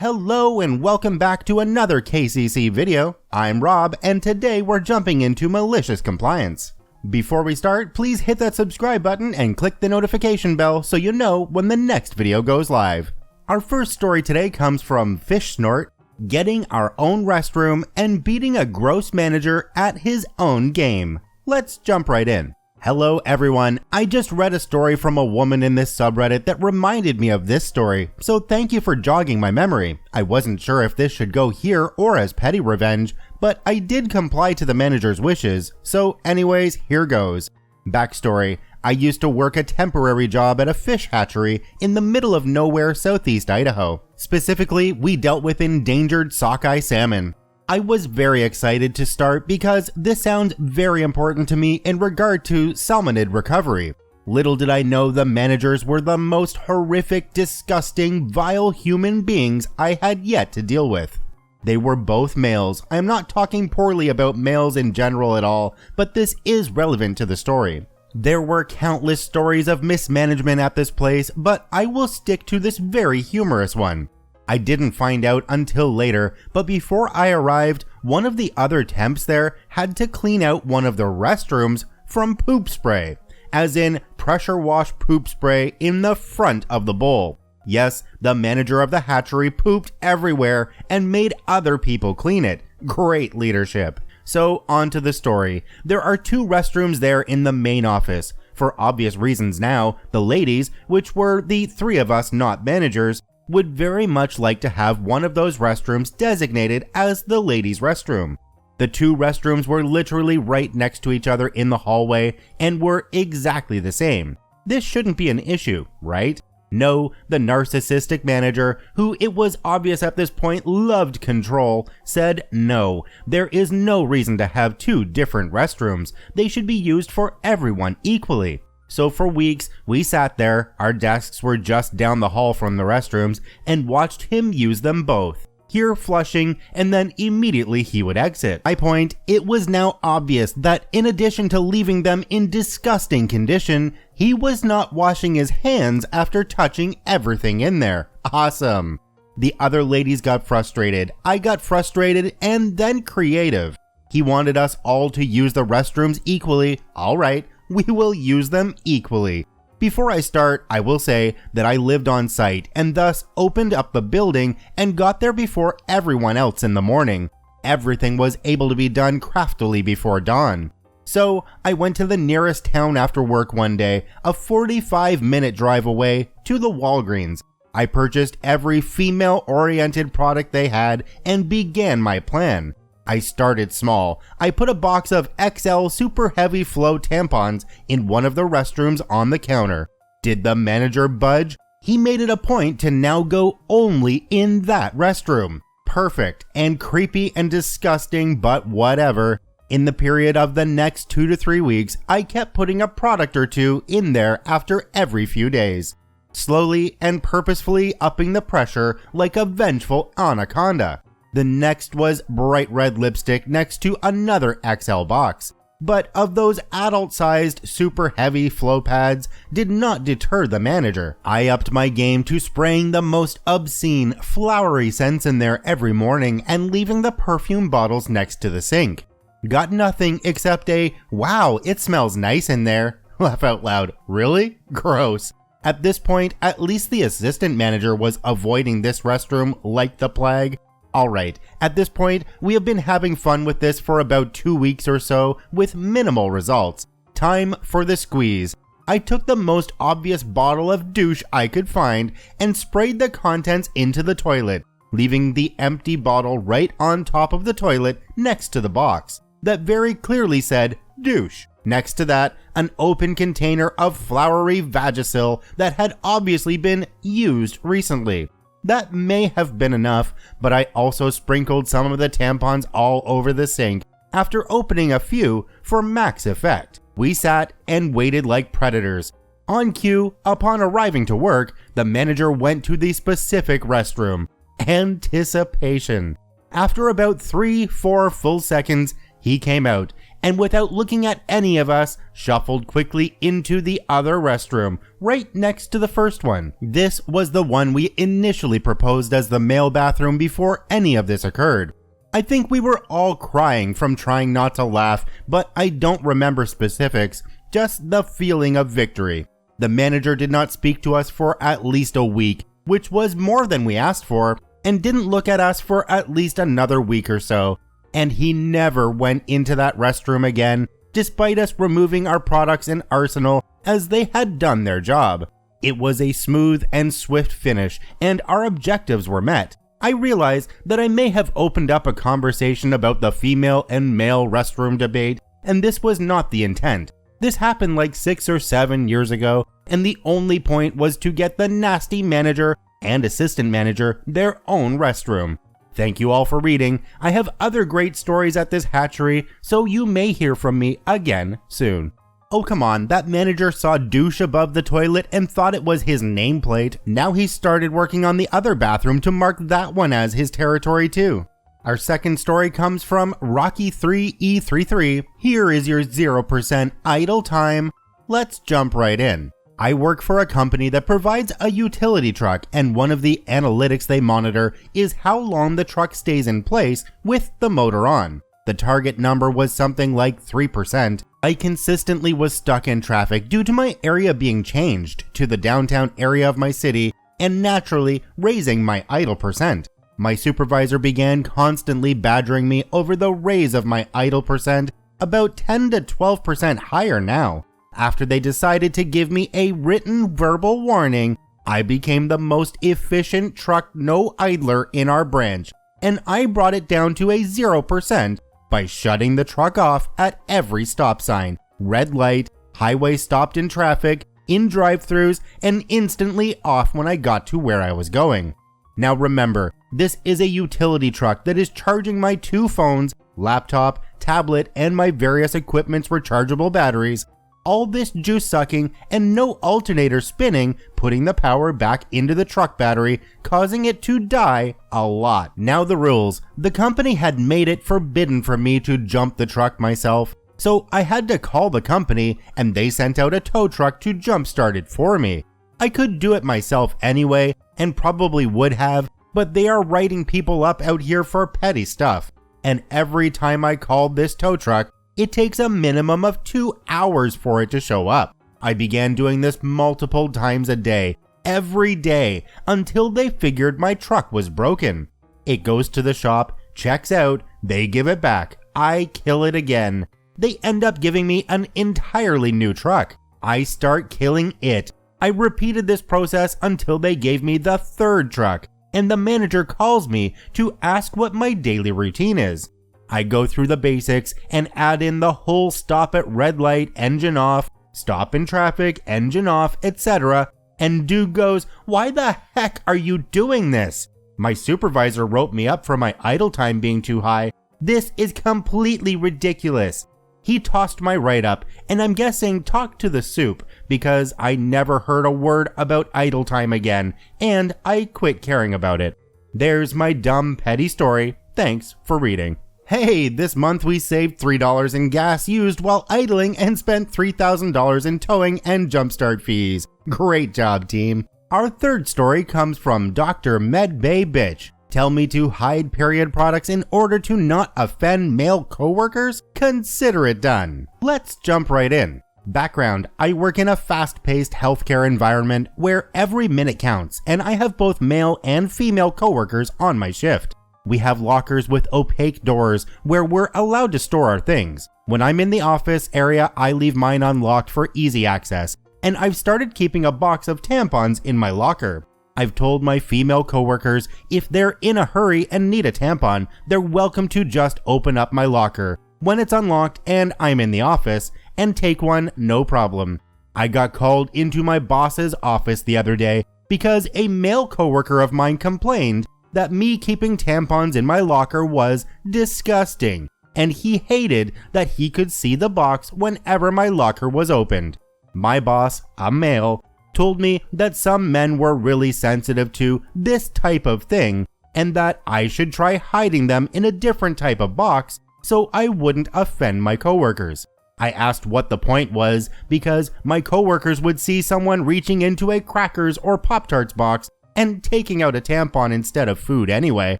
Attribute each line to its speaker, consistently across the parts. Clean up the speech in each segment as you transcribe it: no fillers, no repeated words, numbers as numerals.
Speaker 1: Hello and welcome back to another KCC video. I'm Rob and today we're jumping into malicious compliance. Before we start, please hit that subscribe button and click the notification bell so you know when the next video goes live. Our first story today comes from Fish Snort, getting our own restroom and beating a gross manager at his own game. Let's jump right in. Hello everyone, I just read a story from a woman in this subreddit that reminded me of this story, so thank you for jogging my memory. I wasn't sure if this should go here or as petty revenge, but I did comply to the manager's wishes, so anyways, here goes. Backstory, I used to work a temporary job at a fish hatchery in the middle of nowhere southeast Idaho. Specifically, we dealt with endangered sockeye salmon. I was very excited to start because this sounds very important to me in regard to salmonid recovery. Little did I know the managers were the most horrific, disgusting, vile human beings I had yet to deal with. They were both males. I am not talking poorly about males in general at all, but this is relevant to the story. There were countless stories of mismanagement at this place, but I will stick to this very humorous one. I didn't find out until later, but before I arrived, one of the other temps there had to clean out one of the restrooms from poop spray, as in pressure wash poop spray in the front of the bowl. Yes, the manager of the hatchery pooped everywhere and made other people clean it. Great leadership. So on to the story. There are two restrooms there in the main office. For obvious reasons now, the ladies, which were the three of us not managers, would very much like to have one of those restrooms designated as the ladies' restroom. The two restrooms were literally right next to each other in the hallway and were exactly the same. This shouldn't be an issue, right? No, the narcissistic manager, who it was obvious at this point loved control, said no, there is no reason to have two different restrooms. They should be used for everyone equally. So for weeks, we sat there, our desks were just down the hall from the restrooms, and watched him use them both. Here flushing, and then immediately he would exit. My point, it was now obvious that in addition to leaving them in disgusting condition, he was not washing his hands after touching everything in there. Awesome. The other ladies got frustrated, I got frustrated, and then creative. He wanted us all to use the restrooms equally. Alright, we will use them equally. Before I start, I will say that I lived on site and thus opened up the building and got there before everyone else in the morning. Everything was able to be done craftily before dawn. So I went to the nearest town after work one day, a 45-minute drive away, to the Walgreens. I purchased every female-oriented product they had and began my plan. I started small. I put a box of XL super heavy flow tampons in one of the restrooms on the counter. Did the manager budge? He made it a point to now go only in that restroom. Perfect and creepy and disgusting, but whatever. In the period of the next 2 to 3 weeks, I kept putting a product or two in there after every few days. Slowly and purposefully upping the pressure like a vengeful anaconda. The next was bright red lipstick next to another XL box. But of those adult-sized, super heavy flow pads did not deter the manager. I upped my game to spraying the most obscene, flowery scents in there every morning and leaving the perfume bottles next to the sink. Got nothing except a, wow, it smells nice in there. Laugh out loud. Really? Gross. At this point, at least the assistant manager was avoiding this restroom like the plague. Alright, at this point, we have been having fun with this for about 2 weeks or so with minimal results. Time for the squeeze. I took the most obvious bottle of douche I could find and sprayed the contents into the toilet, leaving the empty bottle right on top of the toilet next to the box that very clearly said douche. Next to that, an open container of flowery Vagisil that had obviously been used recently. That may have been enough, but I also sprinkled some of the tampons all over the sink after opening a few for max effect. We sat and waited like predators. On cue, upon arriving to work, the manager went to the specific restroom. Anticipation. After about 3-4 full seconds, he came out, and without looking at any of us, shuffled quickly into the other restroom, right next to the first one. This was the one we initially proposed as the male bathroom before any of this occurred. I think we were all crying from trying not to laugh, but I don't remember specifics, just the feeling of victory. The manager did not speak to us for at least a week, which was more than we asked for, and didn't look at us for at least another week or so. And he never went into that restroom again, despite us removing our products and arsenal as they had done their job. It was a smooth and swift finish, and our objectives were met. I realize that I may have opened up a conversation about the female and male restroom debate, and this was not the intent. This happened like 6 or 7 years ago, and the only point was to get the nasty manager and assistant manager their own restroom. Thank you all for reading. I have other great stories at this hatchery, so you may hear from me again soon. Oh come on, that manager saw douche above the toilet and thought it was his nameplate. Now he started working on the other bathroom to mark that one as his territory too. Our second story comes from Rocky3E33. Here is your 0% idle time. Let's jump right in. I work for a company that provides a utility truck, and one of the analytics they monitor is how long the truck stays in place with the motor on. The target number was something like 3%. I consistently was stuck in traffic due to my area being changed to the downtown area of my city and naturally raising my idle percent. My supervisor began constantly badgering me over the raise of my idle percent, about 10 to 12% higher now. After they decided to give me a written verbal warning, I became the most efficient truck no idler in our branch, and I brought it down to a 0% by shutting the truck off at every stop sign, red light, highway stopped in traffic, in drive-thrus, and instantly off when I got to where I was going. Now remember, this is a utility truck that is charging my 2 phones, laptop, tablet, and my various equipment's rechargeable batteries. All this juice sucking and no alternator spinning, putting the power back into the truck battery, causing it to die a lot. Now the rules. The company had made it forbidden for me to jump the truck myself, so I had to call the company and they sent out a tow truck to jumpstart it for me. I could do it myself anyway, and probably would have, but they are writing people up out here for petty stuff. And every time I called this tow truck, it takes a minimum of 2 hours for it to show up. I began doing this multiple times a day, every day, until they figured my truck was broken. It goes to the shop, checks out, they give it back, I kill it again. They end up giving me an entirely new truck. I start killing it. I repeated this process until they gave me the 3rd truck, and the manager calls me to ask what my daily routine is. I go through the basics and add in the whole stop at red light, engine off, stop in traffic, engine off, etc. And dude goes, "Why the heck are you doing this?" My supervisor wrote me up for my idle time being too high. This is completely ridiculous. He tossed my write-up, and I'm guessing talked to the soup, because I never heard a word about idle time again, and I quit caring about it. There's my dumb, petty story. Thanks for reading. Hey, this month we saved $3 in gas used while idling and spent $3,000 in towing and jumpstart fees. Great job, team. Our third story comes from Dr. Medbay Bitch. Tell me to hide period products in order to not offend male coworkers? Consider it done. Let's jump right in. Background: I work in a fast-paced healthcare environment where every minute counts, and I have both male and female coworkers on my shift. We have lockers with opaque doors where we're allowed to store our things. When I'm in the office area, I leave mine unlocked for easy access, and I've started keeping a box of tampons in my locker. I've told my female coworkers if they're in a hurry and need a tampon, they're welcome to just open up my locker when it's unlocked and I'm in the office and take one, no problem. I got called into my boss's office the other day because a male coworker of mine complained that me keeping tampons in my locker was disgusting, and he hated that he could see the box whenever my locker was opened. My boss, a male, told me that some men were really sensitive to this type of thing and that I should try hiding them in a different type of box so I wouldn't offend my coworkers. I asked what the point was because my coworkers would see someone reaching into a crackers or Pop-Tarts box and taking out a tampon instead of food anyway.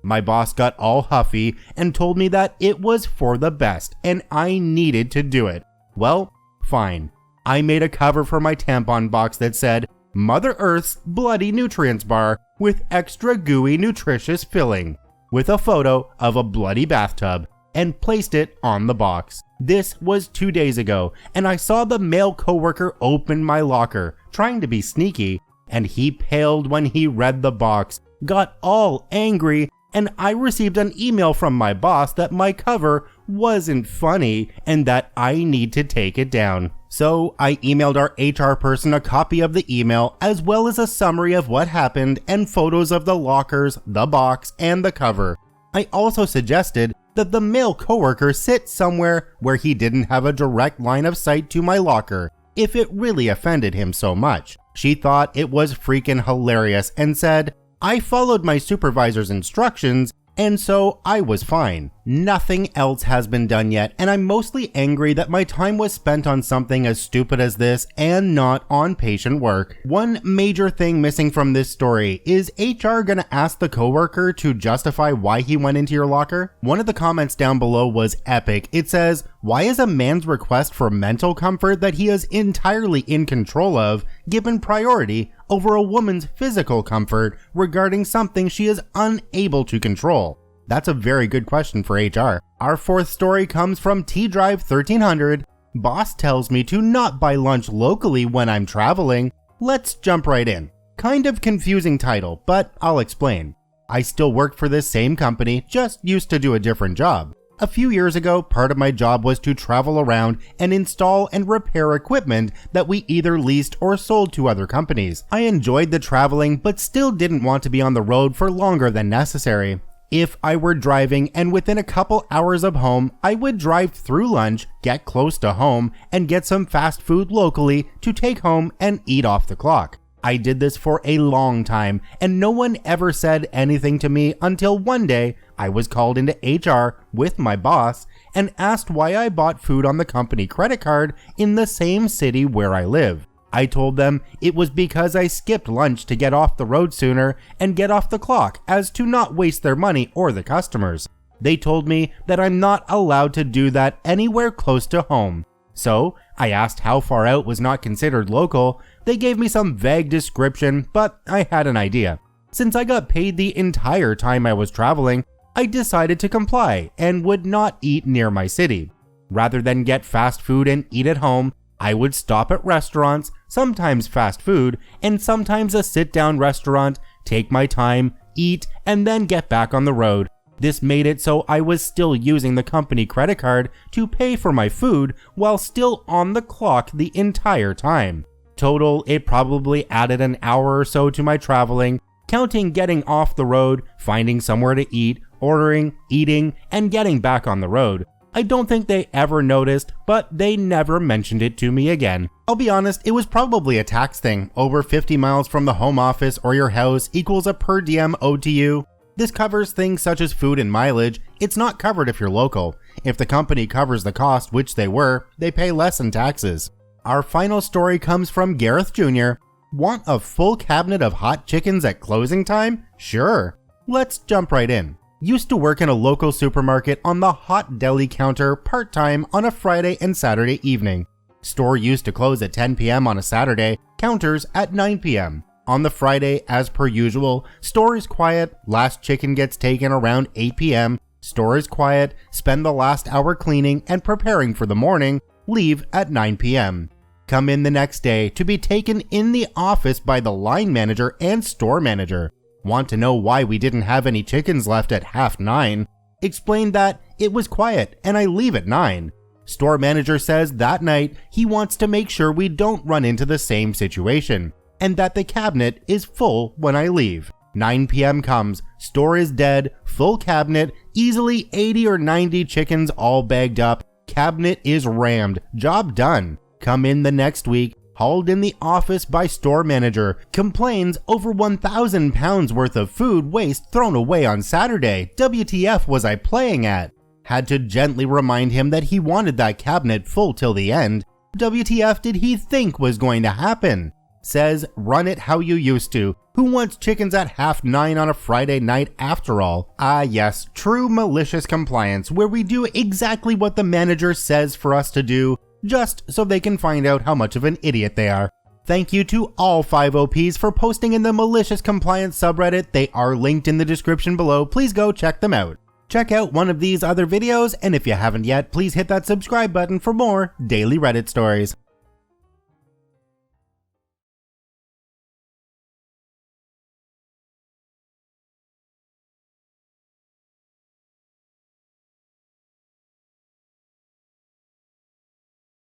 Speaker 1: My boss got all huffy and told me that it was for the best and I needed to do it. Well, fine. I made a cover for my tampon box that said, Mother Earth's Bloody Nutrients Bar with extra gooey nutritious filling, with a photo of a bloody bathtub, and placed it on the box. This was 2 days ago, and I saw the male coworker open my locker, trying to be sneaky, and he paled when he read the box, got all angry, and I received an email from my boss that my cover wasn't funny and that I need to take it down. So I emailed our HR person a copy of the email as well as a summary of what happened and photos of the lockers, the box, and the cover. I also suggested that the male coworker sit somewhere where he didn't have a direct line of sight to my locker if it really offended him so much. She thought it was freaking hilarious and said, I followed my supervisor's instructions, and so I was fine. Nothing else has been done yet, and I'm mostly angry that my time was spent on something as stupid as this and not on patient work. One major thing missing from this story is HR gonna ask the coworker to justify why he went into your locker? One of the comments down below was epic. It says, why is a man's request for mental comfort that he is entirely in control of given priority over a woman's physical comfort regarding something she is unable to control? That's a very good question for HR. Our fourth story comes from T-Drive 1300. Boss tells me to not buy lunch locally when I'm traveling. Let's jump right in. Kind of confusing title, but I'll explain. I still work for this same company, just used to do a different job. A few years ago, part of my job was to travel around and install and repair equipment that we either leased or sold to other companies. I enjoyed the traveling, but still didn't want to be on the road for longer than necessary. If I were driving and within a couple hours of home, I would drive through lunch, get close to home, and get some fast food locally to take home and eat off the clock. I did this for a long time, and no one ever said anything to me until one day I was called into HR with my boss and asked why I bought food on the company credit card in the same city where I live. I told them it was because I skipped lunch to get off the road sooner and get off the clock as to not waste their money or the customers. They told me that I'm not allowed to do that anywhere close to home. So I asked how far out was not considered local. They gave me some vague description, but I had an idea. Since I got paid the entire time I was traveling, I decided to comply and would not eat near my city. Rather than get fast food and eat at home, I would stop at restaurants, sometimes fast food, and sometimes a sit-down restaurant, take my time, eat, and then get back on the road. This made it so I was still using the company credit card to pay for my food while still on the clock the entire time. Total, it probably added an hour or so to my traveling, counting getting off the road, finding somewhere to eat, ordering, eating, and getting back on the road. I don't think they ever noticed, but they never mentioned it to me again. I'll be honest, it was probably a tax thing. Over 50 miles from the home office or your house equals a per diem owed to you. This covers things such as food and mileage. It's not covered if you're local. If the company covers the cost, which they were, they pay less in taxes. Our final story comes from Gareth Jr. Want a full cabinet of hot chickens at closing time? Sure. Let's jump right in. Used to work in a local supermarket on the hot deli counter part-time on a Friday and Saturday evening. Store used to close at 10 p.m. on a Saturday, counters at 9 p.m. On the Friday, as per usual, store is quiet, last chicken gets taken around 8 p.m., store is quiet, spend the last hour cleaning and preparing for the morning, leave at 9 p.m. Come in the next day to be taken in the office by the line manager and store manager. Want to know why we didn't have any chickens left at 9:30? Explained that it was quiet and I leave at 9. Store manager says that night he wants to make sure we don't run into the same situation and that the cabinet is full when I leave. 9 p.m. comes, store is dead, full cabinet, easily 80 or 90 chickens all bagged up, cabinet is rammed, job done. Come in the next week, hauled in the office by store manager, complains over 1,000 pounds worth of food waste thrown away on Saturday. WTF was I playing at? Had to gently remind him that he wanted that cabinet full till the end. WTF did he think was going to happen? Says, run it how you used to. Who wants chickens at 9:30 on a Friday night after all? Ah yes, true malicious compliance, where we do exactly what the manager says for us to do, just so they can find out how much of an idiot they are. Thank you to all 5 OPs for posting in the Malicious Compliance subreddit. They are linked in the description below. Please go check them out. Check out one of these other videos, and if you haven't yet, please hit that subscribe button for more daily Reddit stories.